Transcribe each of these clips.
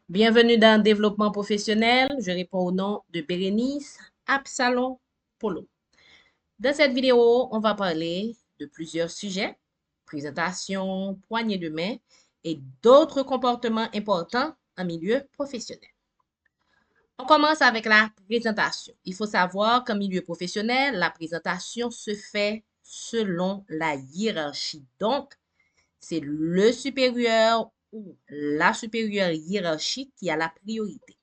Bienvenue dans Développement professionnel. Je réponds au nom de Bérénice Absalom Polo. Dans cette vidéo, on va parler de plusieurs sujets, présentation, poignée de main et d'autres comportements importants en milieu professionnel. On commence avec la présentation. Il faut savoir qu'en milieu professionnel, la présentation se fait selon la hiérarchie. Donc, c'est le supérieur ou la supérieure hiérarchique qui a la priorité.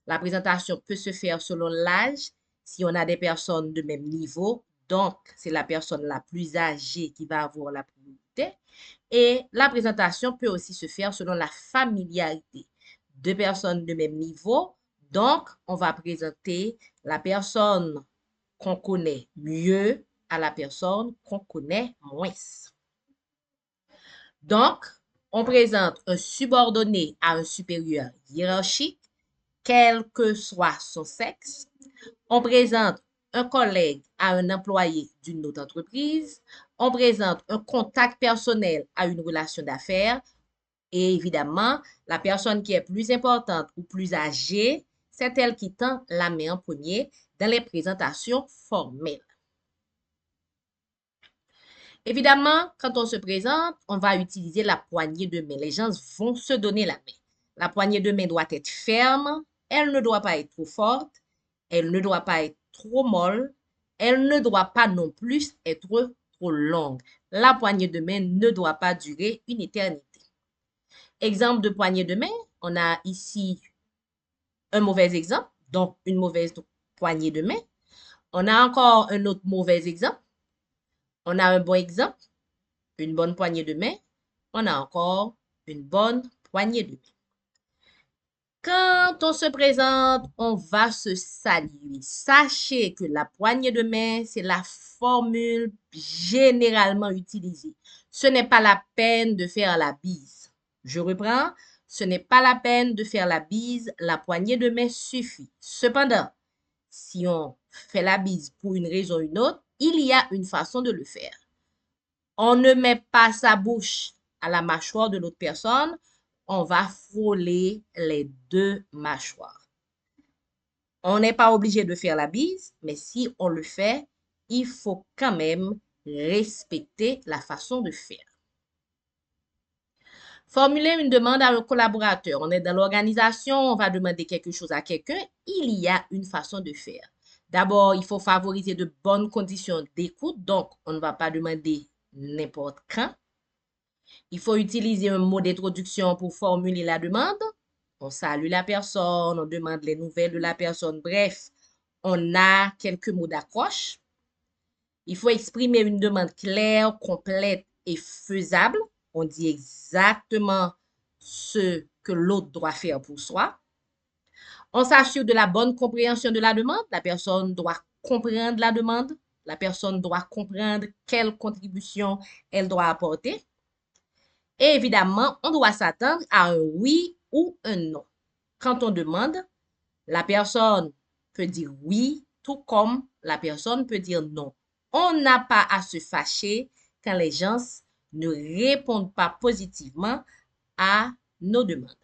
La présentation peut se faire selon l'âge, si on a des personnes de même niveau, donc c'est la personne la plus âgée qui va avoir la priorité. Et la présentation peut aussi se faire selon la familiarité. Deux personnes de même niveau, donc on va présenter la personne qu'on connaît mieux à la personne qu'on connaît moins. Donc, on présente un subordonné à un supérieur hiérarchique, quel que soit son sexe. On présente un collègue à un employé d'une autre entreprise. On présente un contact personnel à une relation d'affaires. Et évidemment, la personne qui est plus importante ou plus âgée, c'est elle qui tend la main en premier dans les présentations formelles. Évidemment, quand on se présente, on va utiliser la poignée de main. Les gens vont se donner la main. La poignée de main doit être ferme, elle ne doit pas être trop forte, elle ne doit pas être trop molle, elle ne doit pas non plus être trop longue. La poignée de main ne doit pas durer une éternité. Exemple de poignée de main, on a ici un mauvais exemple, donc une mauvaise poignée de main. On a encore un autre mauvais exemple. On a un bon exemple, une bonne poignée de main. On a encore une bonne poignée de main. Quand on se présente, on va se saluer. Sachez que la poignée de main, c'est la formule généralement utilisée. Ce n'est pas la peine de faire la bise. Je reprends, ce n'est pas la peine de faire la bise, la poignée de main suffit. Cependant, si on fait la bise pour une raison ou une autre, il y a une façon de le faire. On ne met pas sa bouche à la mâchoire de l'autre personne, on va frôler les deux mâchoires. On n'est pas obligé de faire la bise, mais si on le fait, il faut quand même respecter la façon de faire. Formuler une demande à un collaborateur. On est dans l'organisation, on va demander quelque chose à quelqu'un. Il y a une façon de faire. D'abord, il faut favoriser de bonnes conditions d'écoute. Donc, on ne va pas demander n'importe quand. Il faut utiliser un mot d'introduction pour formuler la demande. On salue la personne, on demande les nouvelles de la personne. Bref, on a quelques mots d'accroche. Il faut exprimer une demande claire, complète et faisable. On dit exactement ce que l'autre doit faire pour soi. On s'assure de la bonne compréhension de la demande. La personne doit comprendre la demande. La personne doit comprendre quelle contribution elle doit apporter. Et évidemment, on doit s'attendre à un oui ou un non. Quand on demande, la personne peut dire oui, tout comme la personne peut dire non. On n'a pas à se fâcher quand les gens ne répondent pas positivement à nos demandes.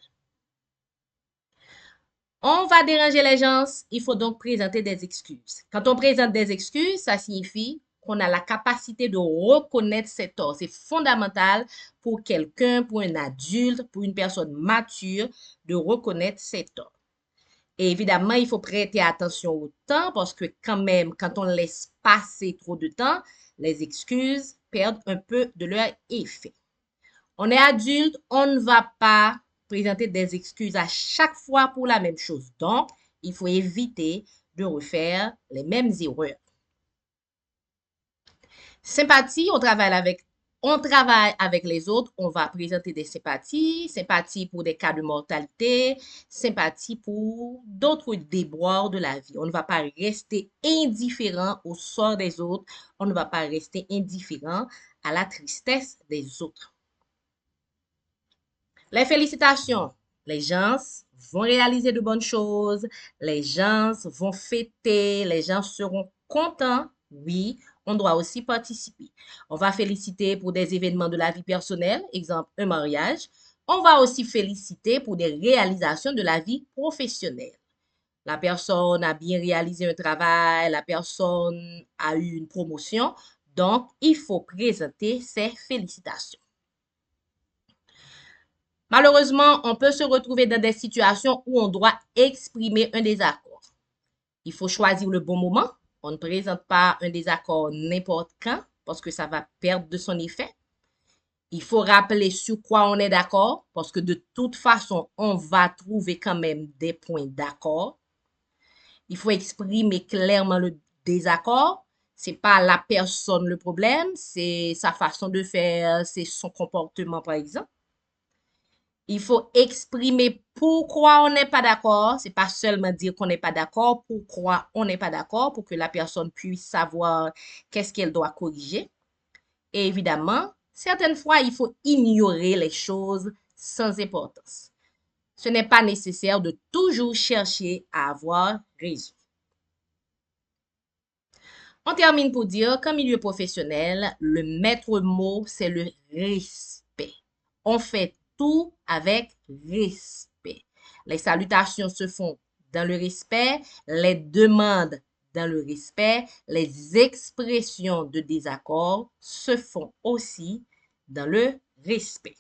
On va déranger les gens, il faut donc présenter des excuses. Quand on présente des excuses, ça signifie qu'on a la capacité de reconnaître ses torts. C'est fondamental pour quelqu'un, pour un adulte, pour une personne mature, de reconnaître ses torts. Et évidemment, il faut prêter attention au temps parce que quand même, quand on laisse passer trop de temps, les excuses perdent un peu de leur effet. On est adulte, on ne va pas présenter des excuses à chaque fois pour la même chose. Donc, il faut éviter de refaire les mêmes erreurs. Sympathie, on travaille avec les autres, on va présenter des sympathies, sympathie pour des cas de mortalité, sympathie pour d'autres déboires de la vie. On ne va pas rester indifférent au sort des autres, on ne va pas rester indifférent à la tristesse des autres. Les félicitations, les gens vont réaliser de bonnes choses, les gens vont fêter, les gens seront contents, oui, on doit aussi participer. On va féliciter pour des événements de la vie personnelle, exemple un mariage. On va aussi féliciter pour des réalisations de la vie professionnelle. La personne a bien réalisé un travail, la personne a eu une promotion, donc il faut présenter ses félicitations. Malheureusement, on peut se retrouver dans des situations où on doit exprimer un désaccord. Il faut choisir le bon moment. On ne présente pas un désaccord n'importe quand parce que ça va perdre de son effet. Il faut rappeler sur quoi on est d'accord parce que de toute façon, on va trouver quand même des points d'accord. Il faut exprimer clairement le désaccord. C'est pas la personne le problème, c'est sa façon de faire, c'est son comportement par exemple. Il faut exprimer pourquoi on n'est pas d'accord. C'est pas seulement dire qu'on n'est pas d'accord, pourquoi on n'est pas d'accord pour que la personne puisse savoir qu'est-ce qu'elle doit corriger. Et évidemment, certaines fois, il faut ignorer les choses sans importance. Ce n'est pas nécessaire de toujours chercher à avoir raison. On termine pour dire qu'en milieu professionnel, le maître mot, c'est le respect. On fait tout avec respect. Les salutations se font dans le respect, les demandes dans le respect, les expressions de désaccord se font aussi dans le respect.